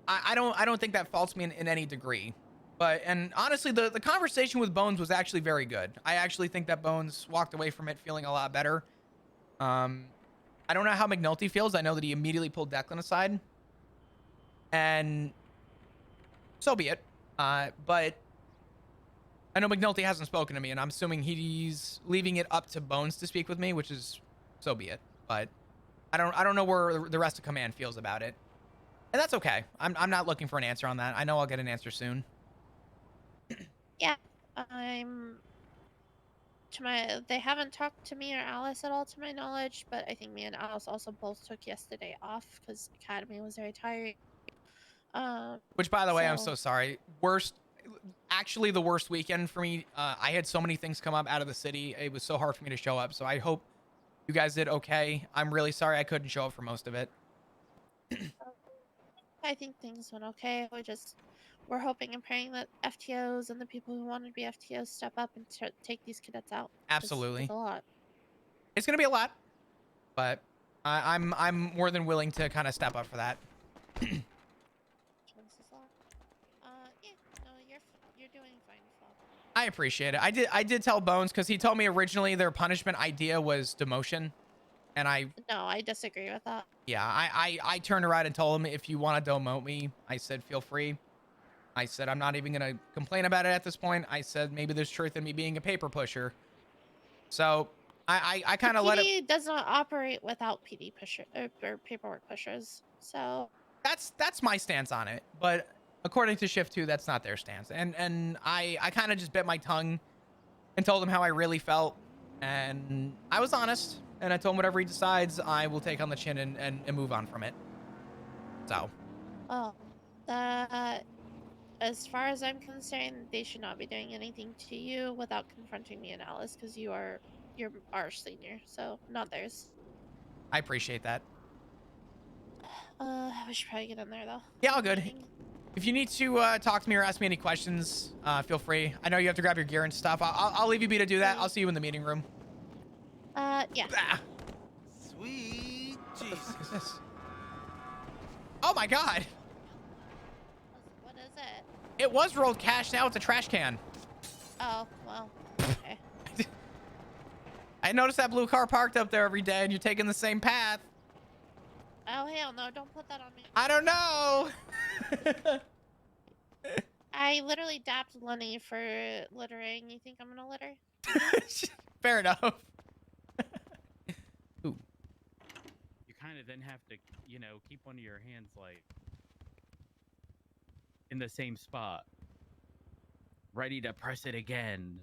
I don't think that faults me in any degree. But, and honestly, the conversation with Bones was actually very good. I actually think that Bones walked away from it feeling a lot better. I don't know how McNulty feels. I know that he immediately pulled Declan aside, and so be it. But I know McNulty hasn't spoken to me, and I'm assuming he's leaving it up to Bones to speak with me, which is so be it. But I don't know where the rest of command feels about it, and that's okay. I'm not looking for an answer on that. I know I'll get an answer soon. Yeah, they haven't talked to me or Alice at all to my knowledge, but I think me and Alice also both took yesterday off because Academy was very tiring. Which, by the way, I'm so sorry. Actually the worst weekend for me. I had so many things come up out of the city. It was so hard for me to show up. So I hope you guys did okay. I'm really sorry I couldn't show up for most of it. I think things went okay. We're hoping and praying that FTOs and the people who want to be FTOs step up and take these cadets out. Absolutely. It's a lot. It's gonna be a lot, but I'm more than willing to kind of step up for that. You're doing fine, Flo. I appreciate it. I did tell Bones, because he told me originally their punishment idea was demotion, and no, I disagree with that. Yeah, I turned around and told him, if you want to demote me, I said feel free. I said I'm not even gonna complain about it at this point. I said maybe there's truth in me being a paper pusher. So I kind of let it. PD does not operate without PD pusher or paperwork pushers. So that's my stance on it. But according to Shift 2, that's not their stance. And I kind of just bit my tongue and told him how I really felt. And I was honest. And I told him whatever he decides, I will take on the chin and move on from it. So. Oh, as far as I'm concerned, they should not be doing anything to you without confronting me and Alice, because you're our senior, so not theirs. I appreciate that. We should probably get in there though. Yeah, all good. If you need to talk to me or ask me any questions, feel free. I know you have to grab your gear and stuff. I'll leave you be to do that. I'll see you in the meeting room. Yeah. Ah. Sweet Jesus. What is this? Oh my God. What is it? It was rolled cash. Now it's a trash can. Oh, well. Okay. I noticed that blue car parked up there every day, and you're taking the same path. Oh, hell no. Don't put that on me. I don't know. I literally dapped Lenny for littering. You think I'm gonna litter? Fair enough. Ooh. You kind of then have to, you know, keep one of your hands like in the same spot, ready to press it again.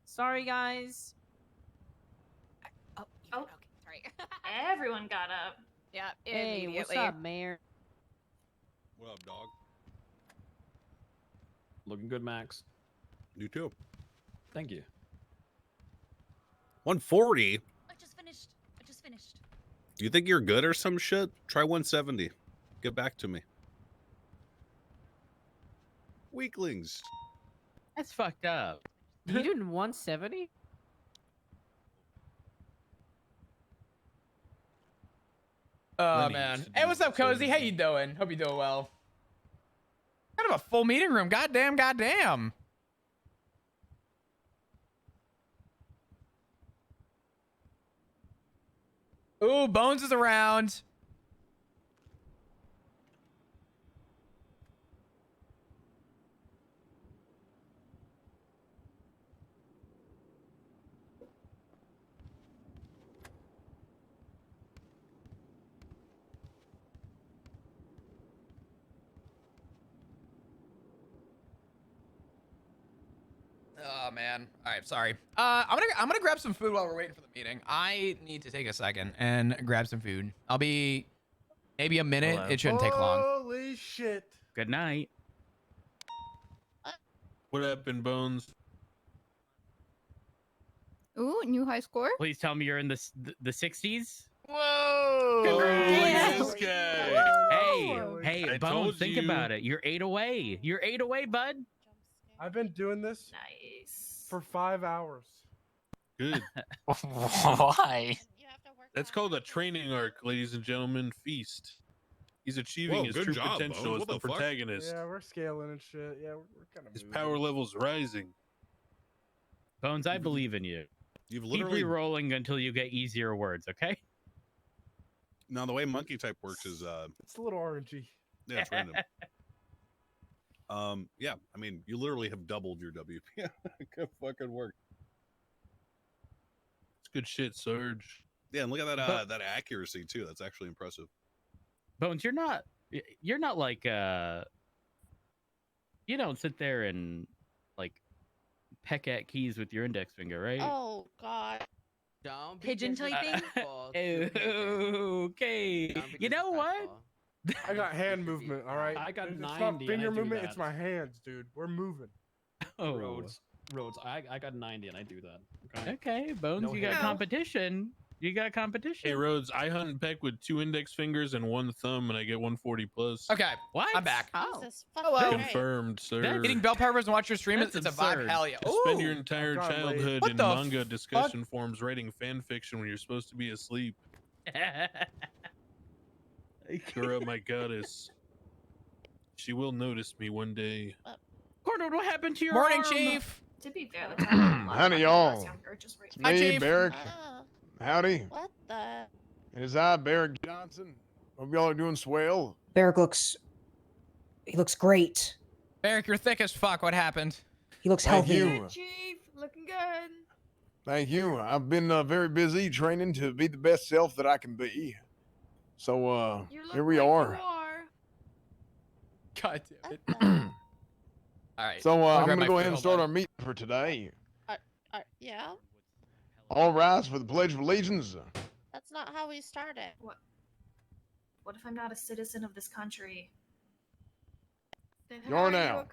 Sorry, guys. Oh, okay, sorry. Everyone got up. Yeah, hey, what's up, Mayor? What up, dog? Looking good, Max. You too. Thank you. 140? I just finished. Do you think you're good or some shit? Try 170. Get back to me. Weaklings. That's fucked up. You doing 170? Oh man. Hey, what's up, Cozy? How you doing? Hope you're doing well. Kind of a full meeting room. Goddamn. Ooh, Bones is around. Oh man. All right, sorry. I'm gonna grab some food while we're waiting for the meeting. I need to take a second and grab some food. I'll be maybe a minute. Hello. It shouldn't take long. Holy shit. Good night. What happened, Bones? Ooh, new high score. Please tell me you're in the 60s. Whoa! This guy. Hey, I Bones, told think you. about it. You're 8 away. You're 8 away, bud. I've been doing this Nice. for 5 hours. Good. Why? You have to work That's that called a hard to training score. arc, ladies and gentlemen. Feast. He's achieving Whoa, his good true job, potential Bones. as What the the fuck? protagonist. Yeah, we're scaling and shit. Yeah, we're kind of. His power level's rising. Bones, I believe in you. You've Keep literally. re-rolling until you get easier words, okay? Now, the way monkey type works is, It's a little orangey. yeah, it's random. Yeah, I mean, you literally have doubled your WP. Good fucking work. It's good shit, Surge. Yeah, and look at that But- that accuracy too. That's actually impressive. Bones, you're not like you don't sit there and like peck at keys with your index finger, right? Oh God. Don't be Pigeon typing? disrespectful to Pigeon. Okay. Don't be You know what? disrespectful. I got hand movement. All right. I got It's 90 not and I finger do movement. that. It's my hands, dude. We're moving. Oh. Rhodes. I got 90 and I do that. Okay. Okay, Bones, No you got hate. competition. You got competition. Hey, Rhodes, I hunt and peck with 2 index fingers and 1 thumb, and I get 140 plus. Okay, What? I'm back. Oh. Jesus Hello. fucking Christ. Confirmed, sir. That's- Eating bell peppers and watch your stream. That's It's a vibe. absurd. Hell yeah. You spend your Ooh. entire I've gone late. childhood What in the manga fuck? discussion forums writing fan fiction when you're supposed to be asleep. Kura, my goddess. She will notice me one day. Cordon, what happened to your Morning, arm? Chief. To be fair, the time Howdy, y'all. Just right Hi, Me, Chief. Barrick. Ah, Howdy. what the? It is I, Barrick Johnson. Hope y'all are doing swell. Barrick he looks great. Eric, you're thick as fuck. What happened? He looks Thank healthy. you. Chief, looking good. Thank you. I've been very busy training to be the best self that I can be. So, here we are. God damn it. What the? All right. So, I'll I'm grab going to my go ahead food. and Hold start on. our meeting for today. Yeah, All rise for the Pledge of Allegiance. that's not how we started. What if I'm not a citizen of this country? You're now.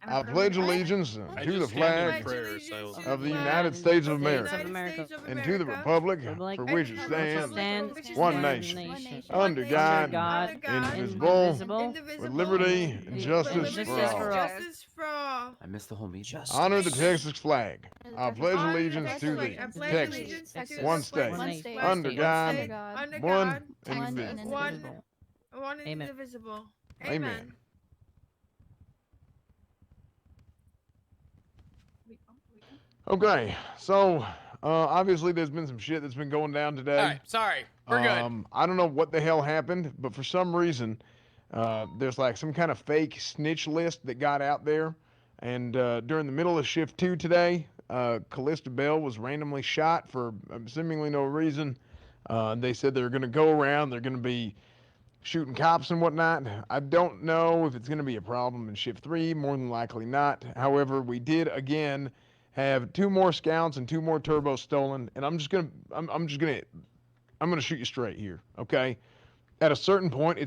I'm a I pledge permanent allegiance I to the just stand in flag prayer silently. of the United States of America America. and to the republic Republic for which it for stands, stands one one nation, nation, under under God, God, indivisible, indivisible, with liberty and justice for all. I missed the whole meeting. Honor the Texas flag. I pledge allegiance to the Texas, Texas, one state, nation, under God, one one indivisible. indivisible. One Amen. indivisible. Amen. Okay, so obviously there's been some shit that's been going down today. All right. Sorry. We're good. I don't know what the hell happened, but for some reason, there's like some kind of fake snitch list that got out there. And during the middle of shift 2 today, Callista Bell was randomly shot for seemingly no reason. They said they were going to go around, they're going to be shooting cops and whatnot. I don't know if it's going to be a problem in shift 3, more than likely not. However, we did again have 2 more scouts and 2 more turbos stolen, and I'm gonna shoot you straight here, okay? At a certain point,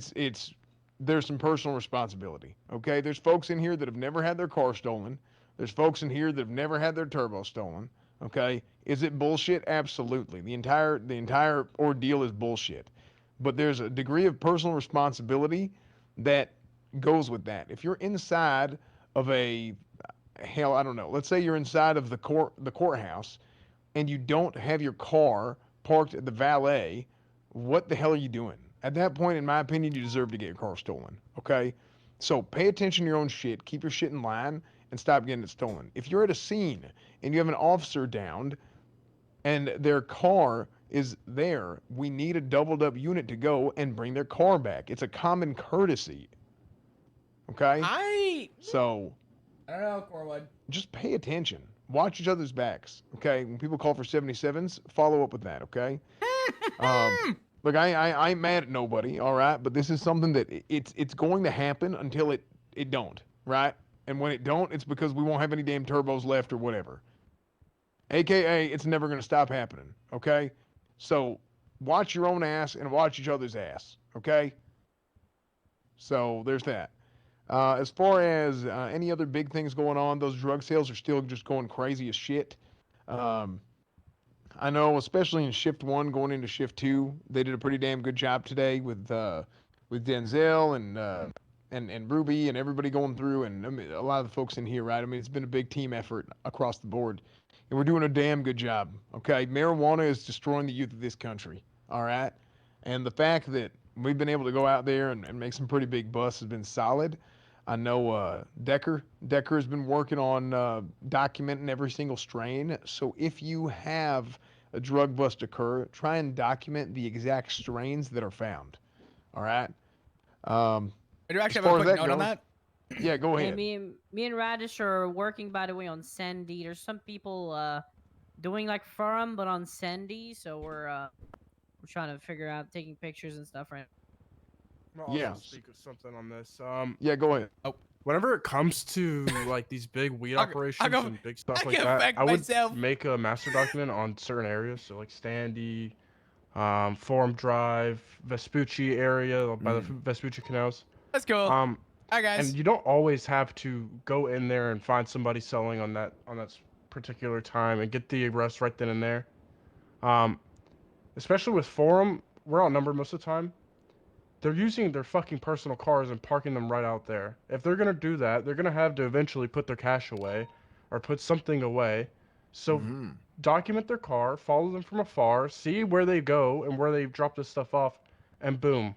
there's some personal responsibility, okay? There's folks in here that have never had their car stolen. There's folks in here that have never had their turbo stolen, okay? Is it bullshit? Absolutely. The entire ordeal is bullshit. But there's a degree of personal responsibility that goes with that. If you're inside of I don't know. Let's say you're inside of the courthouse and you don't have your car parked at the valet, what the hell are you doing? At that point, in my opinion, you deserve to get your car stolen, okay? So pay attention to your own shit, keep your shit in line, and stop getting it stolen. If you're at a scene and you have an officer downed and their car is there, we need a doubled up unit to go and bring their car back. It's a common courtesy, okay? So I don't know, Corwood. just pay attention. Watch each other's backs, okay? When people call for 77s, follow up with that, okay? Look, I ain't mad at nobody, all right? But this is something that it's going to happen until it don't, right? And when it don't, it's because we won't have any damn turbos left or whatever. AKA, it's never going to stop happening, okay? So watch your own ass and watch each other's ass, okay? So there's that. As far as any other big things going on, those drug sales are still just going crazy as shit. I know, especially in shift 1 going into shift 2, they did a pretty damn good job today with Denzel and Ruby and everybody going through, and I mean, a lot of the folks in here, right? I mean, it's been a big team effort across the board, and we're doing a damn good job. Okay, marijuana is destroying the youth of this country. All right, and the fact that we've been able to go out there and make some pretty big busts has been solid. I know Decker has been working on documenting every single strain. So if you have a drug bust occur, try and document the exact strains that are found. All right. I do actually have a quick note on that. Yeah, go ahead. And me and Radish are working, by the way, on Sandy. There's some people doing like Ferrum, but on Sandy. So we're trying to figure out taking pictures and stuff right now. I'll Yeah. also speak of something on this. Yeah, go ahead. Whenever it comes to like these big weed operations go- and big stuff I like can that, affect I would myself. make a master document on certain areas. So like Standy, Forum Drive, Vespucci area by the Vespucci canals. That's cool. Hi guys. And you don't always have to go in there and find somebody selling on that particular time and get the arrest right then and there. Especially with Forum, we're outnumbered most of the time. They're using their fucking personal cars and parking them right out there. If they're gonna do that, they're gonna have to eventually put their cash away or put something away. So document their car, follow them from afar, see where they go and where they drop this stuff off, and boom,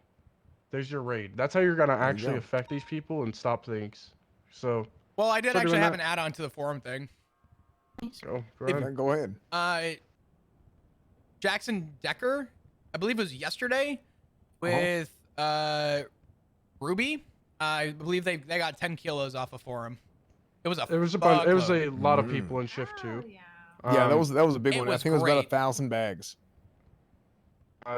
there's your raid. That's how you're gonna actually affect these people and stop things. So. Well, I did start actually doing have that. an add-on to the forum thing. Go ahead. Go ahead. Jackson Decker, I believe it was yesterday, with Ruby. I believe they got 10 kilos off of forum. It was a bunch. It was fuckload. a lot of people in shift 2. Yeah, that was a big it one. I was think it was about great. 1,000 bags.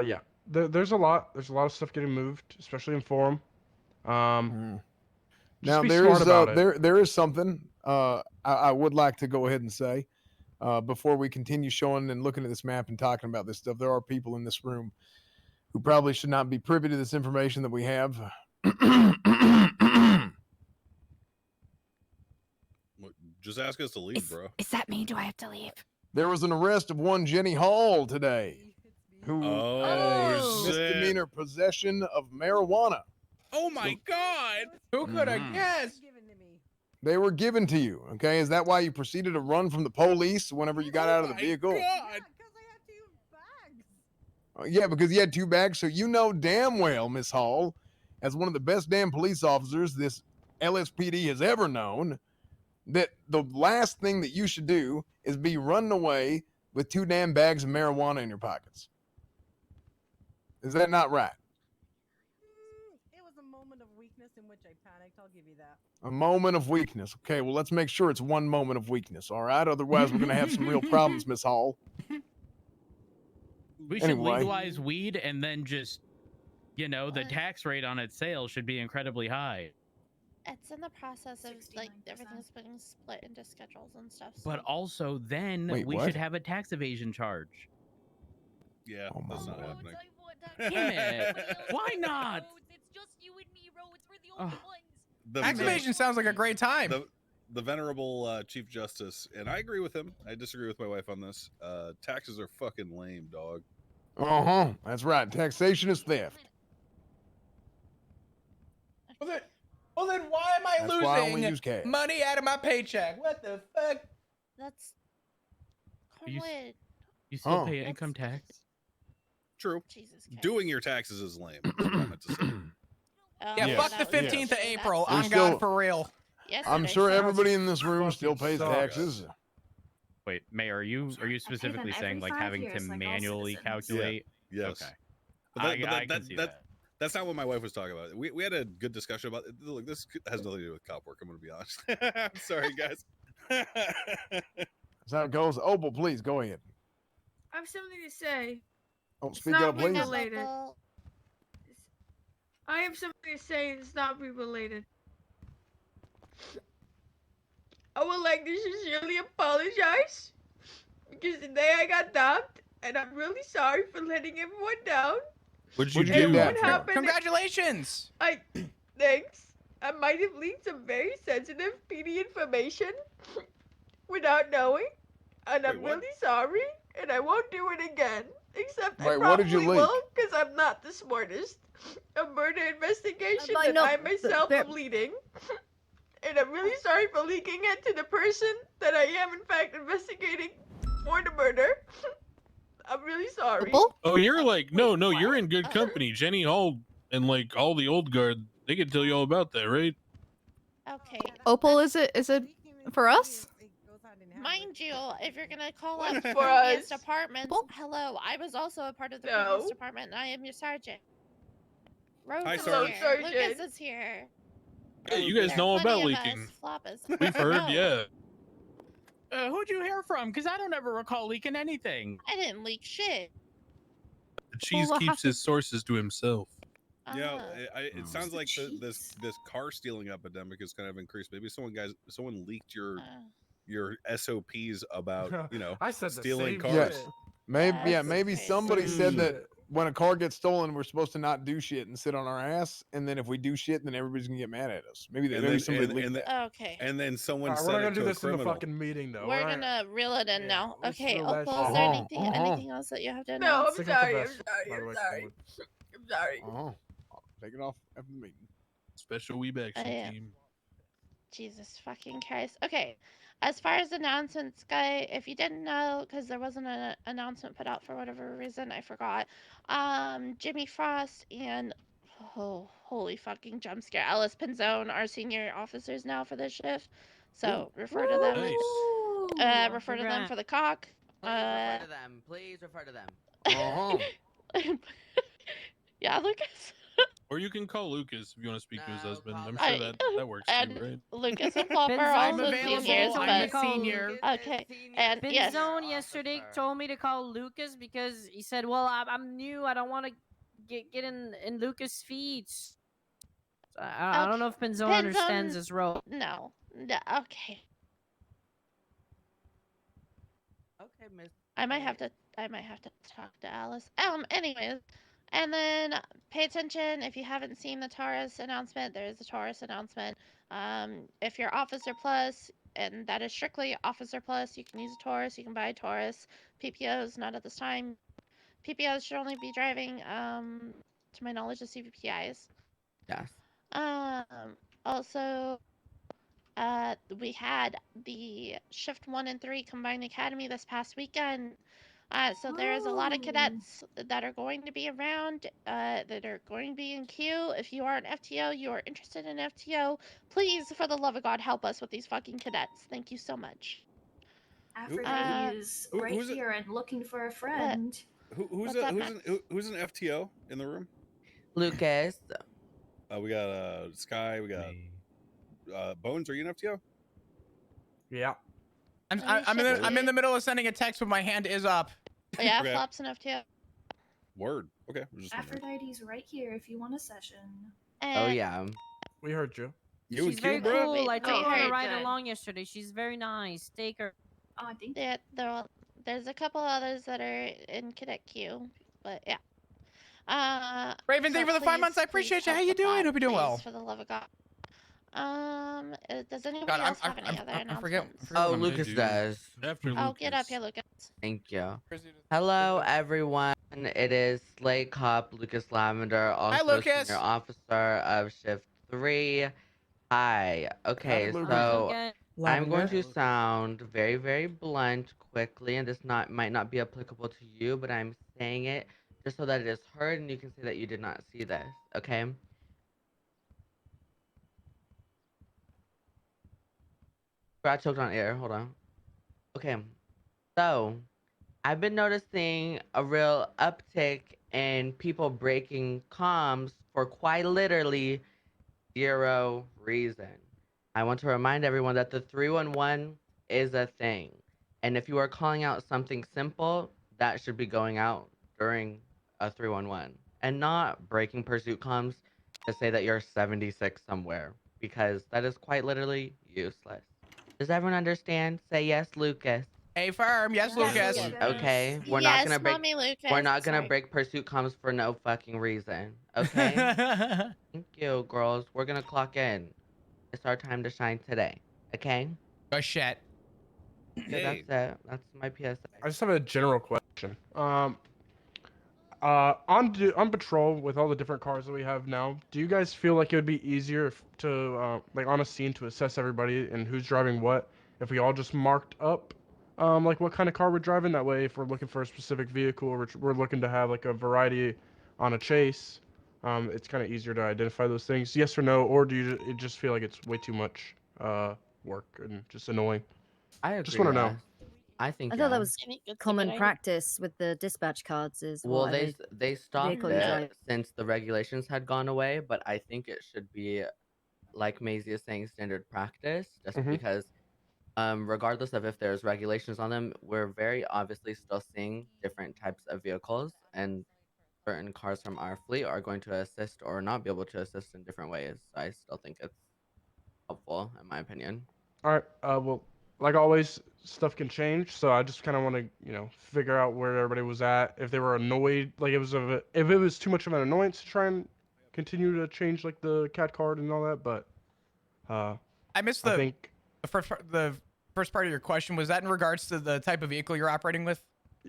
Yeah. There's a lot of stuff getting moved, especially in forum. Now be there smart is about it. there is something I would like to go ahead and say before we continue showing and looking at this map and talking about this stuff. There are people in this room who probably should not be privy to this information that we have. Just ask us to leave, bro. Is that me? Do I have to leave? There was an arrest of one Jenny Hall today, who misdemeanor possession of marijuana. Oh my God! Who could have guessed? They were given to you. Okay, is that why you proceeded to run from the police whenever you got out of the vehicle? Yeah, because you had 2 bags. So you know damn well, Miss Hall, as one of the best damn police officers this LSPD has ever known, that the last thing that you should do is be running away with 2 damn bags of marijuana in your pockets. Is that not right? It was a moment of weakness in which I panicked. I'll give you that. A moment of weakness. Okay, well, let's make sure it's one moment of weakness, all right? Otherwise, we're going to have some real problems, Miss Hall. We should Anyway. legalize weed and then just, the tax rate on its sales should be incredibly high. It's in the process of like everything's being split into schedules and stuff. But also then Wait, we what? should have a tax evasion charge. Yeah, that's not happening. Damn it. Why not? It's just you and me, Rhodes. We're the only ones. Tax evasion sounds like a great time. The venerable Chief Justice, and I agree with him. I disagree with my wife on this. Taxes are fucking lame, dog. That's right. Taxation is theft. Well then why am I That's why I only use losing cash. money out of my paycheck? What the fuck? That's You Cornwood. You still Oh. pay income tax? True. Jesus Christ. Doing your taxes is lame. That's what I meant to say. Yeah, Yes. fuck the 15th of April. There's On God, still- for real. I'm sure everybody in this room still pays suck. taxes. Wait, May, are you specifically them saying every like 5 having years, to like all manually citizens. calculate? Yes. Okay. But I can see that. that's not what my wife was talking about. We had a good discussion about it. Look, this has nothing to do with cop work. I'm going to be honest. I'm sorry, guys. That's how it goes. Opal, please go ahead. I have something to say. Oh, It's speak not up, please. related. I have something to say. It's not related. I would like to sincerely apologize because today I got dumped, and I'm really sorry for letting everyone down. What'd you And do? what happened? Congratulations. Thanks. I might have leaked some very sensitive PD information without knowing. and I'm Wait, what? really sorry, and I won't do it again. Except I Wait, what did you probably will, leak? because I'm not the smartest. A murder investigation I that know I myself that- am leading. And I'm really sorry for leaking it to the person that I am, in fact, investigating for the murder. I'm really sorry. Oh, you're like, no, you're in good company. Jenny Hall and like all the old guard, they can tell you all about that, right? Okay. Opal, is it for us? Mind you, if you're gonna call What? up For previous us. departments, hello, I was also a part of the No. previous department, and I am your sergeant. Rose Hi, is Sarge. here. Sergeant. Lucas is here. Yeah, you guys There know are all about plenty of leaking. us. Flop is. We've heard, No, yeah. Who'd you hear from? Because I don't ever recall leaking anything. I didn't leak shit. The cheese what keeps happened? his sources to himself. Yeah, Uh-huh. it sounds like this car stealing epidemic has kind of increased. Maybe someone leaked your SOPs about I said the stealing same cars. shit. Maybe That's maybe crazy. somebody said that Shit. when a car gets stolen, we're supposed to not do shit and sit on our ass, and then if we do shit, then everybody's gonna get mad at us. Maybe And maybe then somebody and, leaked and, that. Okay. and then someone Alright, we're said not it gonna to do a this in the criminal. fucking meeting though. We're alright? gonna reel it in Yeah, now. let's Okay, reel that Opal, is shit there in. anything else that you have to No, announce? I'm Stick with the sorry. I'm vest, sorry. by the I'm way, sorry. Squidward. I'm sorry. I'll take it off after the meeting. Special Weeb action yeah. team. Jesus fucking Christ. Okay, as far as announcements go, if you didn't know, because there wasn't an announcement put out for whatever reason, I forgot. Jimmy Frost and holy fucking jump scare, Alice Pinzone are senior officers now for this shift. So refer to them. Nice. Refer to them for the cock. Please refer to them. Please refer to them. Yeah, Lucas. Or you can call Lucas if you want to speak to his husband. I'm I- sure that works too, and right? Lucas and Flopper are I'm also available. seniors, I'm but a senior. okay. And yes, Benzone yesterday told me to call Lucas because he said, "Well, I'm new. I don't want to get in Lucas' feet." I don't know if Benzone understands this role. No. Okay. Okay, Miss. I might have to talk to Alice. Anyways, and then pay attention if you haven't seen the Taurus announcement. There is a Taurus announcement. If you're Officer Plus, and that is strictly Officer Plus, you can use a Taurus. You can buy a Taurus. PPOs not at this time. PPOs should only be driving, to my knowledge, the CVPIs. Yes. Also, we had the Shift 1 and 3 Combined Academy this past weekend. So there is a lot of cadets that are going to be around, that are going to be in queue. If you are an FTO, you are interested in FTO, please, for the love of God, help us with these fucking cadets. Thank you so much. Aphrodite is right who's here and looking for a friend. Who's What's up, who's an FTO in the room? Lucas. We got Sky. We got Bones. Are you an FTO? Yeah. I'm in the middle of sending a text, but my hand is up. Yeah, Okay. Flops and FTO. Word. Okay. we're just wondering. Aphrodite's right here if you want a session. Oh yeah. We heard you. You She's and very Q, bro? cool. I took her on a heard ride that. along yesterday. She's very nice. Take her. Oh, I think. Yeah, there's a couple others that are in cadet queue, but yeah. Raven, thank you for the 5 months. I appreciate you. How you doing? Hope you're doing well. For the love of God. Does anybody God, else have any other I forget. announcements? Oh, what I'm gonna Lucas do. does. After Oh, Lucas. get up here, Lucas. Thank you. Hello, everyone. It is Slate Cop Lucas Lavender, also Lucas. senior officer of Shift 3. Hi. Okay, Lucas. so I'm going Lavender. to sound very, very blunt quickly, and this might not be applicable to you, but I'm saying it just so that it is heard, and you can say that you did not see this. Okay. I choked on air. Hold on. Okay. So, I've been noticing a real uptick in people breaking comms for quite literally zero reason. I want to remind everyone that the 311 is a thing. And if you are calling out something simple, that should be going out during a 311 and not breaking pursuit comms to say that you're 76 somewhere, because that is quite literally useless. Does everyone understand? Say yes, Lucas. Hey, firm. Yes, Lucas. Okay, we're Yes, not gonna break. Mommy Lucas. We're not gonna Sorry. break pursuit comms for no fucking reason. Okay. Thank you, girls. We're gonna clock in. It's our time to shine today. Okay. Oh shit. Okay, that's it. That's my PSA. I just have a general question. On patrol with all the different cars that we have now, do you guys feel like it would be easier to like on a scene to assess everybody and who's driving what if we all just marked up like what kind of car we're driving? That way, if we're looking for a specific vehicle or we're looking to have like a variety on a chase, it's kind of easier to identify those things. Yes or no, or do you just feel like it's way too much work and just annoying? I agree. Just want to know. I think I thought that yeah. was common practice with the dispatch cards is Well, whatever they stopped vehicle you drive. it since the regulations had gone away, but I think it should be, like Maisie is saying, standard practice, just Mhm. because regardless of if there's regulations on them, we're very obviously still seeing different types of vehicles, and certain cars from our fleet are going to assist or not be able to assist in different ways. So I still think it's helpful, in my opinion. All right. Well, like always, stuff can change. So I just kind of want to, figure out where everybody was at. If they were annoyed, like if it was too much of an annoyance to try and continue to change like the cat card and all that. But I missed I think the first part of your question. Was that in regards to the type of vehicle you're operating with?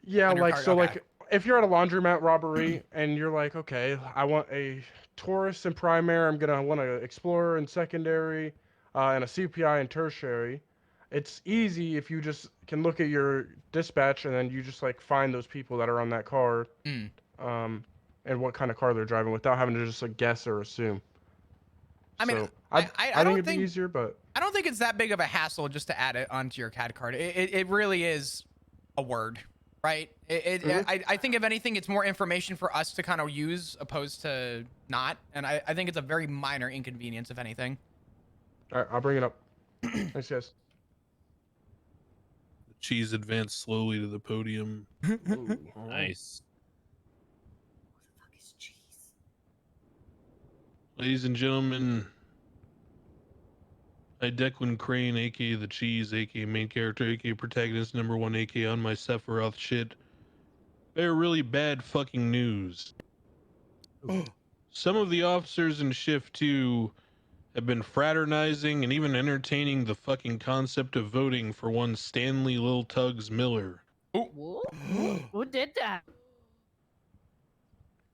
yeah, On your like car? so, Okay. like if you're at a laundromat robbery and you're like, okay, I want a Taurus in primary. I'm gonna want an Explorer in secondary, and a CPI in tertiary. It's easy if you just can look at your dispatch and then you just like find those people that are on that car, and what kind of car they're driving without having to just like guess or assume. I mean, So, I think don't it'd think be easier, but I don't think it's that big of a hassle just to add it onto your CAD card. It really is a word, right? I think if anything, it's more information for us to kind of use opposed to not. And I think it's a very minor inconvenience, if anything. all right, I'll bring it up. Thanks, guys. Cheese advanced slowly to the podium. Nice. Ladies and gentlemen, I, Declan Crane, aka the Cheese, aka main character, aka protagonist number 1, aka on my Sephiroth shit, bear really bad fucking news. Some of the officers in Shift 2 have been fraternizing and even entertaining the fucking concept of voting for one Stanley Lil Tugs Miller. Who did that?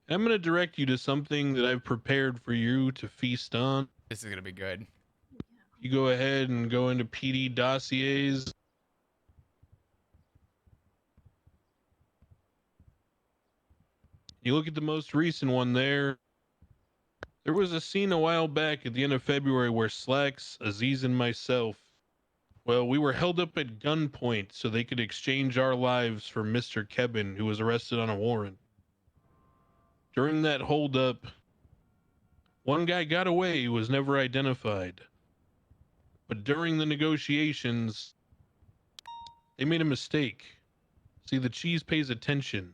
I'm going to direct you to something that I've prepared for you to feast on. This is going to be good. You go ahead and go into PD dossiers. You look at the most recent one there. There was a scene a while back at the end of February where Slacks, Aziz, and myself, well, we were held up at gunpoint so they could exchange our lives for Mr. Kevin, who was arrested on a warrant. During that holdup, one guy got away who was never identified. But during the negotiations, they made a mistake. See, the Cheese pays attention.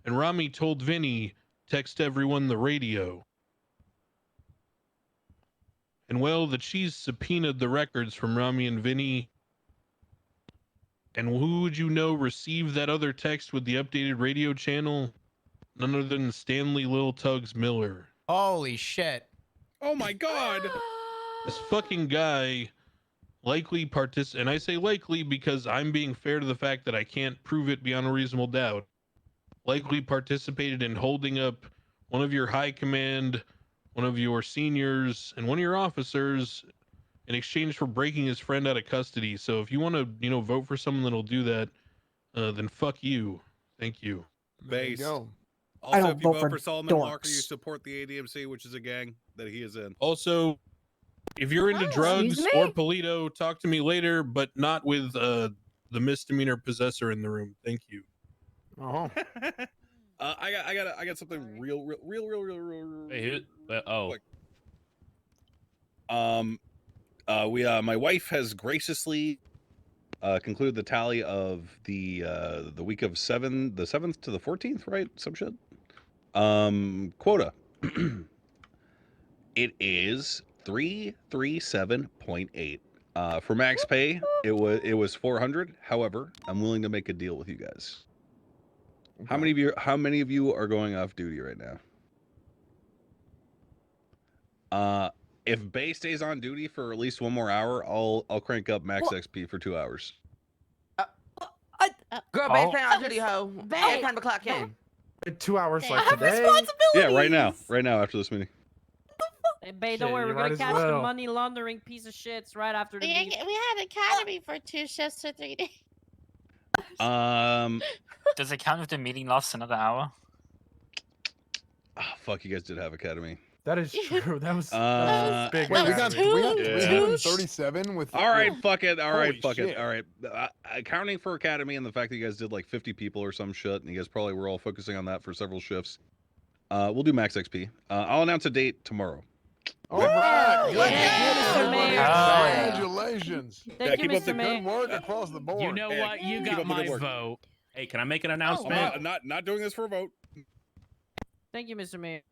And Rami told Vinny, text everyone the radio. And well, the Cheese subpoenaed the records from Rami and Vinny. And who would you know received that other text with the updated radio channel? None other than Stanley Lil Tugs Miller. Holy shit. Oh my god. This fucking guy likely and I say likely because I'm being fair to the fact that I can't prove it beyond a reasonable doubt, likely participated in holding up one of your high command, one of your seniors, and one of your officers in exchange for breaking his friend out of custody. So if you want to, vote for someone that'll do that, then fuck you. Thank you. Base. I Also, don't if you vote vote for for Solomon Walker, you dorks. support the ADMC, which is a gang that he is in. Also, if you're into drugs or Polito, talk to me later, but not with the misdemeanor possessor in the room. Thank you. I got something real. Hey, quick. My wife has graciously concluded the tally of the week of the 7th to the 14th, right? Some shit. Quota. It is 337.8. For max pay, it was 400. However, I'm willing to make a deal with you guys. How many of you are going off duty right now? If Bay stays on duty for at least one more hour, I'll crank up max XP for 2 hours. Girl, Oh. babe, on duty, ho. Babe. It's time to clock in. 2 hours Dang. like I have today. Yeah, right now. Right now after this meeting. Hey, babe, Shit, don't worry, you we're might gonna as catch the well. money laundering piece of shits right after the We meeting. had academy for 2 shifts for 3 days. Does it count if the meeting lasts another hour? Fuck, you guys did have academy. That is true. That was big. Wait, we academy. got Yeah. 337 with. All right, with- fuck it. All right, Holy fuck it. shit. All right. Accounting for academy and the fact that you guys did like 50 people or some shit, and you guys probably were all focusing on that for several shifts. We'll do max XP. I'll announce a date tomorrow. All right. Good Yeah. shit, everybody. Yeah. Congratulations. Thank you, keep up Mr. the Mayor. Good work across the board. You know Hey, what? You keep got up the good my work. vote. Hey, can I make an announcement? I'm not doing this for a vote. Thank you, Mr. Mayor.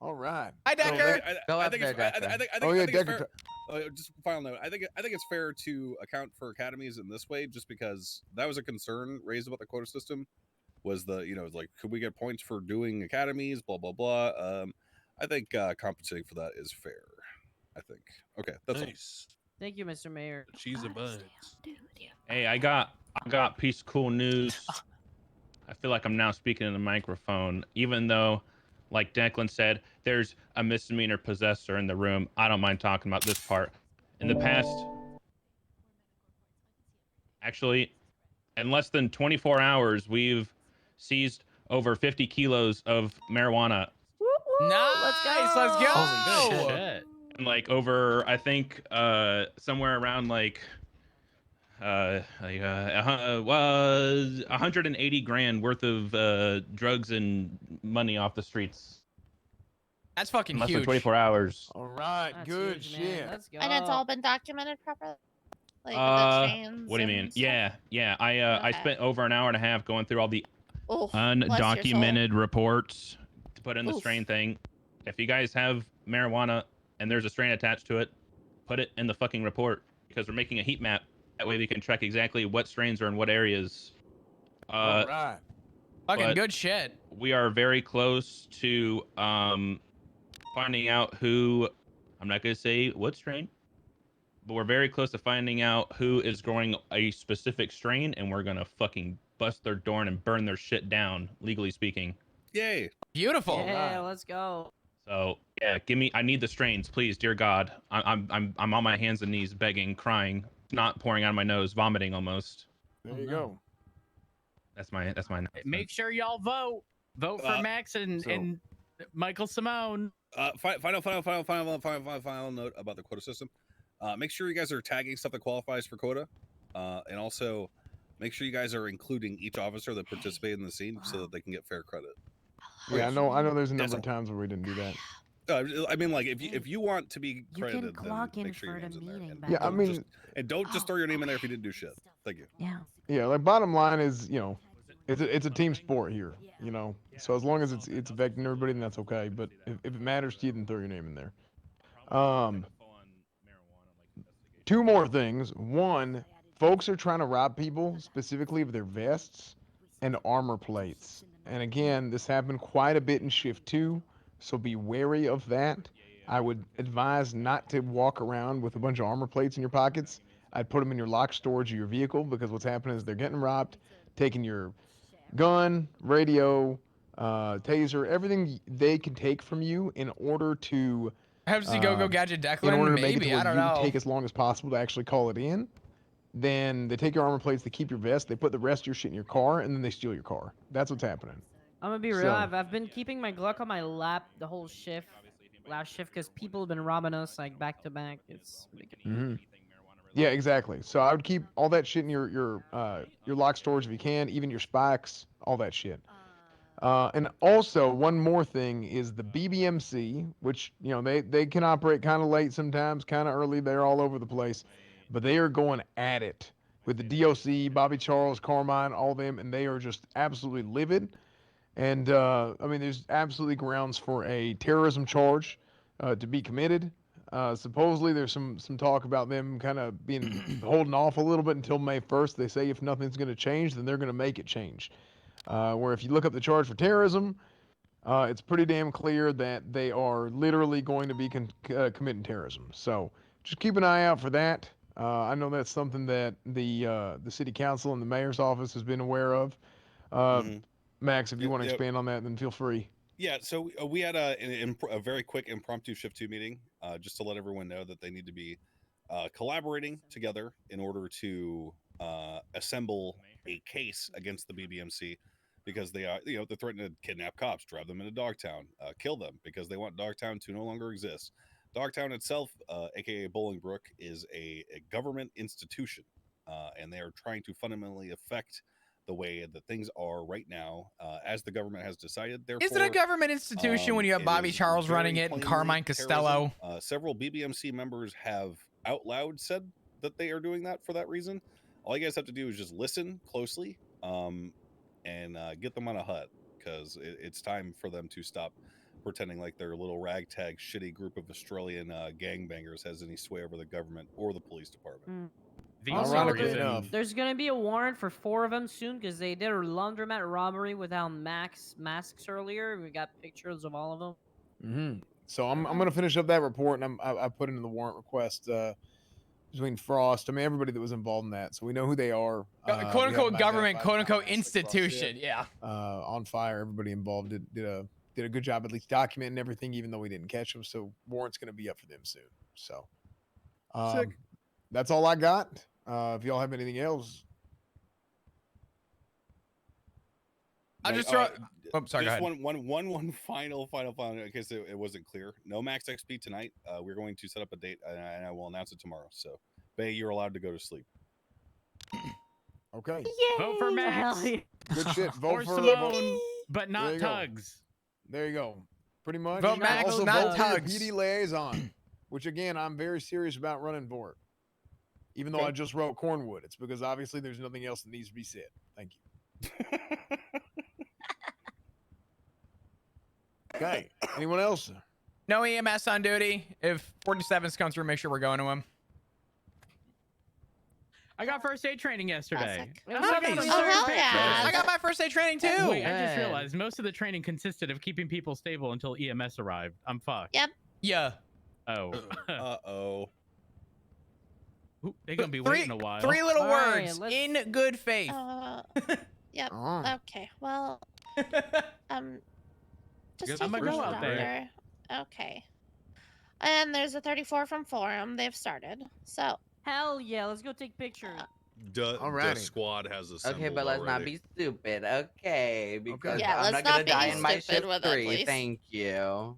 All right. Hi, Decker. Go I up think there, it's, I Decker. think Oh, yeah, it's Decker. fair. Just a final note. I think it's fair to account for academies in this way, just because that was a concern raised about the quota system. Was like, could we get points for doing academies? Blah blah blah. I think compensating for that is fair. I think. Okay, that's Nice. Thank you, Mr. Mayor. She's a buzz. Hey, I got piece of cool news. I feel like I'm now speaking in the microphone, even though, like Declan said, there's a misdemeanor possessor in the room. I don't mind talking about this part. In the past, actually, in less than 24 hours, we've seized over 50 kilos of marijuana. Nice. Let's go. Holy shit. And like over, I think, somewhere around like, was 180 grand worth of drugs and money off the streets That's fucking in less than huge. 24 hours. All right. That's Good huge, man. shit. Let's go. And it's all been documented properly? Like the trains What do you mean? and stuff? Yeah. I Okay. spent over an hour and a half going through all the Oof, bless your soul. undocumented reports to put in the Oof. strain thing. If you guys have marijuana and there's a strain attached to it, put it in the fucking report, because we're making a heat map. That way we can track exactly what strains are in what areas. All right. Fucking but good shit. we are very close to finding out who, I'm not going to say what strain, but we're very close to finding out who is growing a specific strain, and we're going to fucking bust their door in and burn their shit down, legally speaking. Yay. Beautiful. Yeah, let's go. So yeah, I need the strains, please, dear God. I'm on my hands and knees begging, crying, not pouring out of my nose, vomiting almost. There you go. That's my Make sure y'all vote. Vote for Max and Michael Simone. Final note about the quota system. Make sure you guys are tagging stuff that qualifies for quota, and also make sure you guys are including each officer that participated in the scene so that they can get fair credit. Yeah, I know. There's a number of times where we didn't do that. I mean, like if you want to be credited, then make sure your name's in there. And Yeah, I don't mean, don't just throw your name in there if you didn't do shit. Thank you. Yeah, like bottom line is, it's a team sport here, So as long as it's affecting everybody, then that's okay. But if it matters to you, then throw your name in there. 2 more things. One, folks are trying to rob people specifically of their vests and armor plates. And again, this happened quite a bit in shift 2, so be wary of that. I would advise not to walk around with a bunch of armor plates in your pockets. I'd put them in your locked storage of your vehicle, because what's happening is they're getting robbed, taking your gun, radio, taser, everything they can take from you in order to Pepsi Go Gadget in Declan. order to make it to Maybe, where I don't you know. take as long as possible to actually call it in. Then they take your armor plates, they keep your vest, they put the rest of your shit in your car, and then they steal your car. That's what's happening. I'm gonna be real. So- I've been keeping my Glock on my lap the whole shift, last shift, because people have been robbing us like back to back. It's ridiculous. Yeah, exactly. So I would keep all that shit in your lock storage if you can, even your spikes, all that shit. And also, one more thing is the BBMC, which they can operate kind of late sometimes, kind of early. They're all over the place, but they are going at it with the DOC, Bobby Charles, Carmine, all them, and they are just absolutely livid. And I mean, there's absolutely grounds for a terrorism charge to be committed. Supposedly, there's some talk about them kind of being holding off a little bit until May 1st. They say if nothing's going to change, then they're going to make it change. Where if you look up the charge for terrorism, it's pretty damn clear that they are literally going to be committing terrorism. So just keep an eye out for that. I know that's something that the city council and the mayor's office has been aware of. Max, if you want to expand on that, then feel free. Yeah, so we had a very quick impromptu shift 2 meeting, just to let everyone know that they need to be collaborating together in order to assemble a case against the BBMC, because they are, they're threatening to kidnap cops, drive them into Dogtown, kill them, because they want Dogtown to no longer exist. Dogtown itself, aka Bolingbrook, is a government institution, and they are trying to fundamentally affect the way that things are right now, as the government has decided. Therefore, Is it a government institution when you have it Bobby is Charles running very it and plainly Carmine Costello? terrorism. Several BBMC members have out loud said that they are doing that for that reason. All you guys have to do is just listen closely, and get them on a hut, because it's time for them to stop pretending like their little ragtag shitty group of Australian gangbangers has any sway over the government or the police department. Also, there's gonna be a warrant for 4 of them soon because they did a laundromat robbery without masks earlier. We got pictures of all of them. So I'm gonna finish up that report, and I put into the warrant request between Frost. I mean, everybody that was involved in that, so we know who they are. Quote unquote government, quote unquote institution. Yeah. On fire. Everybody involved did a good job at least documenting everything, even though we didn't catch them. So warrant's gonna be up for them soon. So that's all I got. If y'all have anything else, I'll just throw. Oh, sorry. Just go ahead. one final in case it wasn't clear. No Max XP tonight. We're going to set up a date, and I will announce it tomorrow. So, Bay, you're allowed to go to sleep. Okay. Vote for Max. Good shit. Vote or for Simone, but There not you go. Tugs. There you go. Pretty much. Vote Max, also not vote for your Tugs. PD liaison, which again, I'm very serious about running for it. Even though Okay. I just wrote Cornwood, it's because obviously there's nothing else that needs to be said. Thank you. Okay. Anyone else? No EMS on duty. If 47s come through, make sure we're going to him. I got first aid training yesterday. Nice. Oh, hell yeah. I got my first aid training too. Wait, I just realized most of the training consisted of keeping people stable until EMS arrived. I'm fucked. Yep. Yeah. Oh. Uh-oh. They're gonna be Three- waiting a while. Three little All right, words. let's- In good faith. Yep. Oh. Okay. Well, just I'm take gonna a go note, out there. Doctor. Okay. And there's a 34 from Forum. They've started. So. Hell yeah, let's go take pictures. The Alrighty. squad has assembled. Okay, but let's not already. be stupid. Okay, because Yeah, I'm let's not gonna not be die in my stupid shift with it, 3. please. Thank you.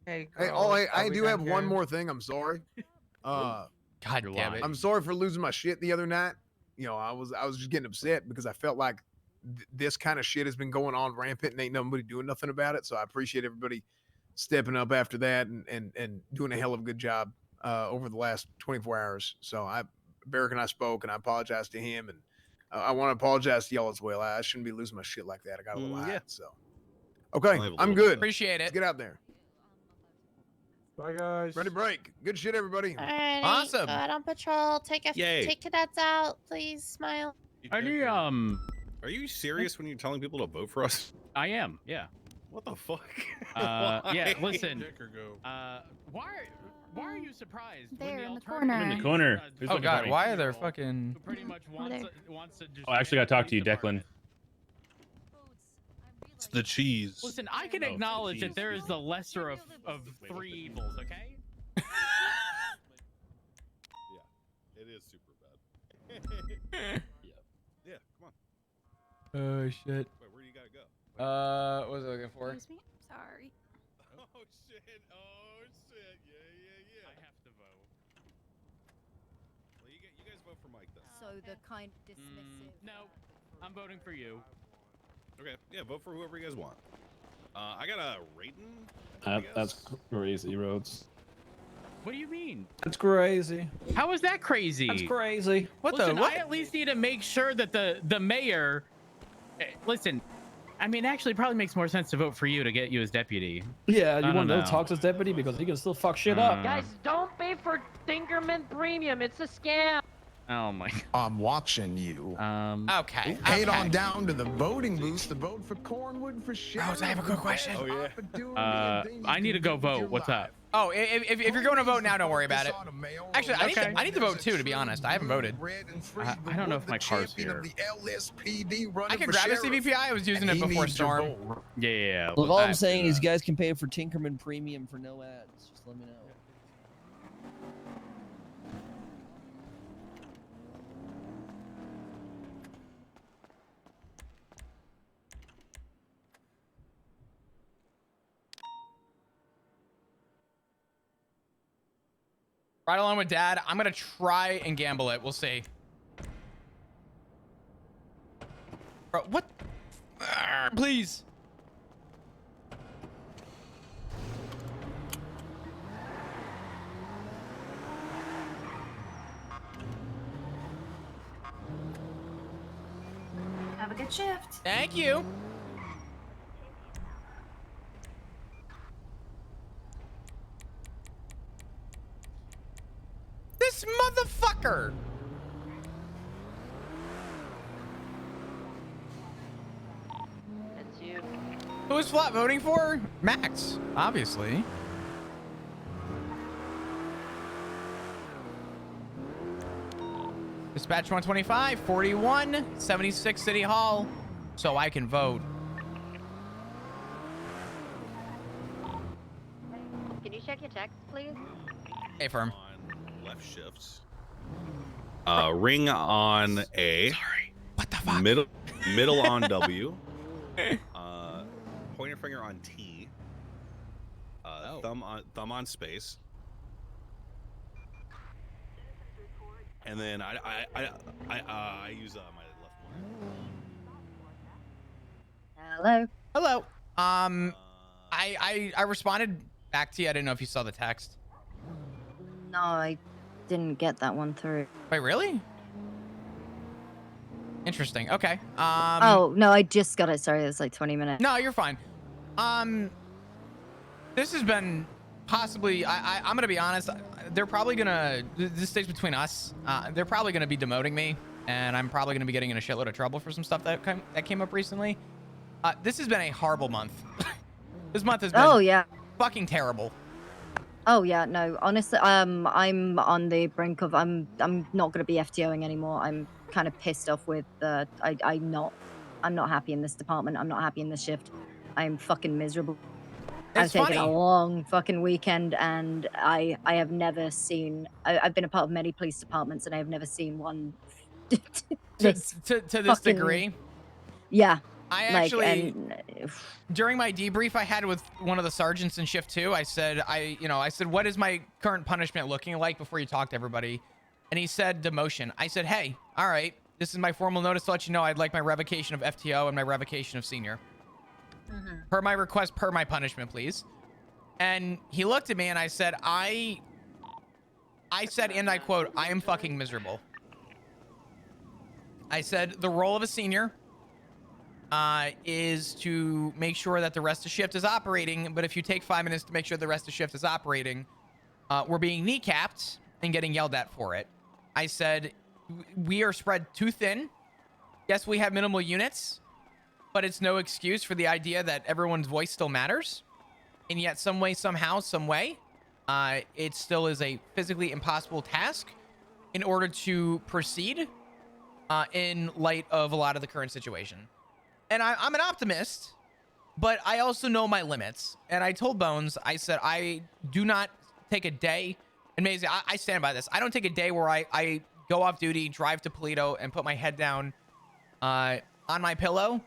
Hey, Hey, girl, I are we do done have one here? more thing. I'm sorry. God damn it. I'm sorry for losing my shit the other night. You know, I was just getting upset because I felt like this kind of shit has been going on rampant and ain't nobody doing nothing about it. So I appreciate everybody stepping up after that and doing a hell of a good job over the last 24 hours. So Barrick and I spoke, and I apologize to him, and I want to apologize to y'all as well. I shouldn't be losing my shit like that. I got a little high, so. Okay, I'm good. Appreciate it. Let's get out there. Bye, guys. Ready break. Good shit, everybody. Alrighty. Awesome. Go out on patrol. Take Yay. cadets out, please. Smile. Are you Are you serious when you're telling people to vote for us? I am. Yeah. What the fuck? Yeah. Why? Listen. Dicker go. Why are you surprised? There, when in the alternative corner. In the corner. Who's Oh looking God, for me? why are there fucking? who pretty much wants to just Oh, I actually got to talk to you, Declan. It's the cheese. Listen, I can Oh, acknowledge that jeez. there is the lesser of 3 evils, okay? Yeah, it is super bad. Yeah, come on. Oh shit. Wait, where do you gotta go? What was I looking for? Excuse me? Sorry. Oh shit! Oh shit! Yeah. I have to vote. Well, you guys vote for Mike then. So the kind dismissive. No, I'm voting for you. Okay, yeah, vote for whoever you guys want. I got a rating. That's crazy, Rhodes. What do you mean? That's crazy. How is that crazy? That's crazy. What Listen, the? What? I at least need to make sure that the mayor. Listen, I mean, actually, it probably makes more sense to vote for you to get you as deputy. Yeah, I you want don't to know. talk to his deputy because he can still fuck shit up. Guys, don't pay for Tinkerman Premium. It's a scam. Oh my. I'm watching you. Okay. Head on down to the voting booths to vote for Cornwood for sheriff. Rose, I have a quick question. Oh yeah. I need to go vote. What's up? Oh, if you're going to vote now, don't worry about it. Actually, I need to vote too, to be honest. I haven't voted. I don't know if my car's here. I can grab a CVPI. I was using it before Storm. Yeah. Look, all I'm saying is you guys can pay for Tinkerman Premium for no ads. Just let me know. Right along with Dad, I'm gonna try and gamble it. We'll see. Bro, what? Please. Have a good shift. Thank you. This motherfucker. That's you. Who's Flat voting for? Max, obviously. Dispatch 125, 41, 76 City Hall, so I can vote. Can you check your text, please? Hey, firm. Left shifts. Ring on A. Sorry. What the fuck? Middle on W. Pointer finger on T. Thumb on space. And then I use my left one. Hello. Hello. I responded back to you. I didn't know if you saw the text. No, I didn't get that one through. Wait, really? Interesting. Okay. Oh, no, I just got it. Sorry, it was like 20 minutes. No, you're fine. This has been possibly, I'm gonna be honest, they're probably gonna, this stays between us, they're probably gonna be demoting me, and I'm probably gonna be getting in a shitload of trouble for some stuff that came up recently. This has been a horrible month. This month has been fucking terrible. Oh yeah, no. Honestly, I'm on the brink of I'm not gonna be FTOing anymore. I'm kind of pissed off with I'm not happy in this department. I'm not happy in this shift. I'm fucking miserable. I've taken a long fucking weekend, and I have never seen. I've been a part of many police departments, and I have never seen one to this degree. Yeah. I actually, during my debrief I had with one of the sergeants in shift 2, I said, what is my current punishment looking like before you talk to everybody? And he said demotion. I said, hey, all right, this is my formal notice to let you know I'd like my revocation of FTO and my revocation of senior. Per my request, per my punishment, please. And he looked at me and I said, I said, and I quote, I am fucking miserable. I said, the role of a senior is to make sure that the rest of shift is operating, but if you take 5 minutes to make sure the rest of shift is operating, we're being kneecapped and getting yelled at for it. I said, we are spread too thin. Yes, we have minimal units, but it's no excuse for the idea that everyone's voice still matters. And yet some way, somehow, some way, it still is a physically impossible task in order to proceed in light of a lot of the current situation. And I'm an optimist, but I also know my limits. And I told Bones, I said, I do not take a day. And Maisie, I stand by this. I don't take a day where I go off duty, drive to Polito, and put my head down on my pillow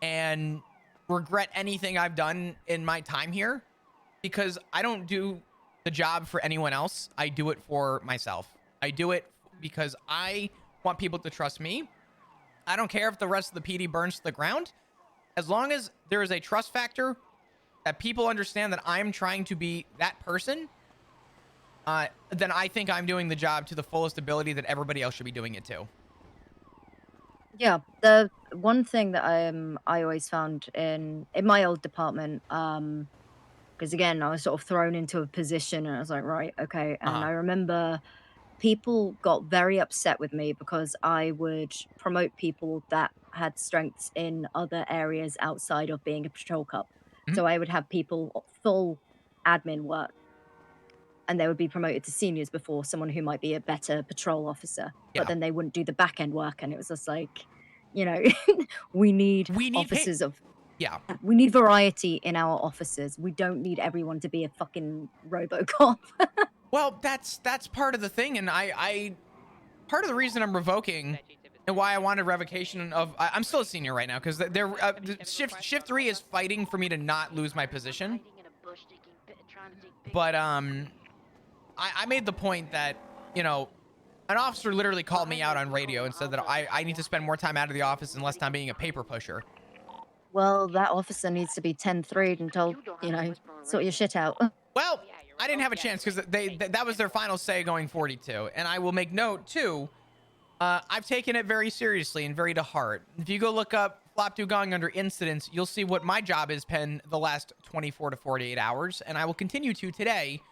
and regret anything I've done in my time here, because I don't do the job for anyone else. I do it for myself. I do it because I want people to trust me. I don't care if the rest of the PD burns to the ground. As long as there is a trust factor that people understand that I'm trying to be that person, then I think I'm doing the job to the fullest ability that everybody else should be doing it too. Yeah, the one thing that I always found in my old department, because again, I was sort of thrown into a position, and I was like, right, okay. And I remember people got very upset with me because I would promote people that had strengths in other areas outside of being a patrol cop. So I would have people full admin work, and they would be promoted to seniors before someone who might be a better patrol officer. Yeah. But then they wouldn't do the back end work, and it was just like, you know, we need officers of. Yeah. We need variety in our officers. We don't need everyone to be a fucking RoboCop. Well, that's part of the thing, and part of the reason I'm revoking and why I wanted revocation of I'm still a senior right now because they're shift 3 is fighting for me to not lose my position. But I made the point that, you know, an officer literally called me out on radio and said that I need to spend more time out of the office and less time being a paper pusher. Well, that officer needs to be 10-3'd and told, you know, sort your shit out. Well, I didn't have a chance because that was their final say going 42. And I will make note, too, I've taken it very seriously and very to heart. If you go look up Flop Dugong under incidents, you'll see what my job has been the last 24 to 48 hours. And I will continue to today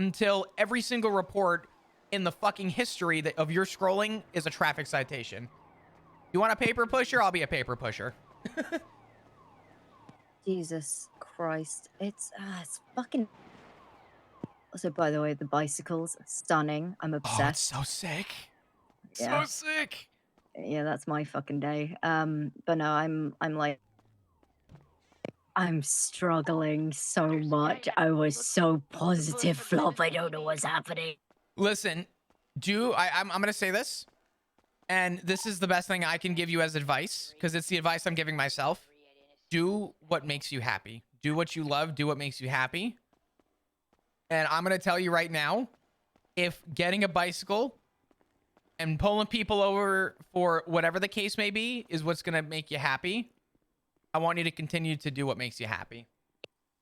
until every single report in the fucking history of your scrolling is a traffic citation. You want a paper pusher? I'll be a paper pusher. Jesus Christ. It's fucking... Also, by the way, the bicycles, stunning. I'm obsessed. Oh, it's so sick. Yeah. So sick. Yeah, that's my fucking day. But no, I'm like... I'm struggling so much. I was so positive, Flop. I don't know what's happening. Listen, I'm going to say this, and this is the best thing I can give you as advice, because it's the advice I'm giving myself. Do what makes you happy. Do what you love. Do what makes you happy. And I'm going to tell you right now, if getting a bicycle and pulling people over for whatever the case may be is what's going to make you happy, I want you to continue to do what makes you happy.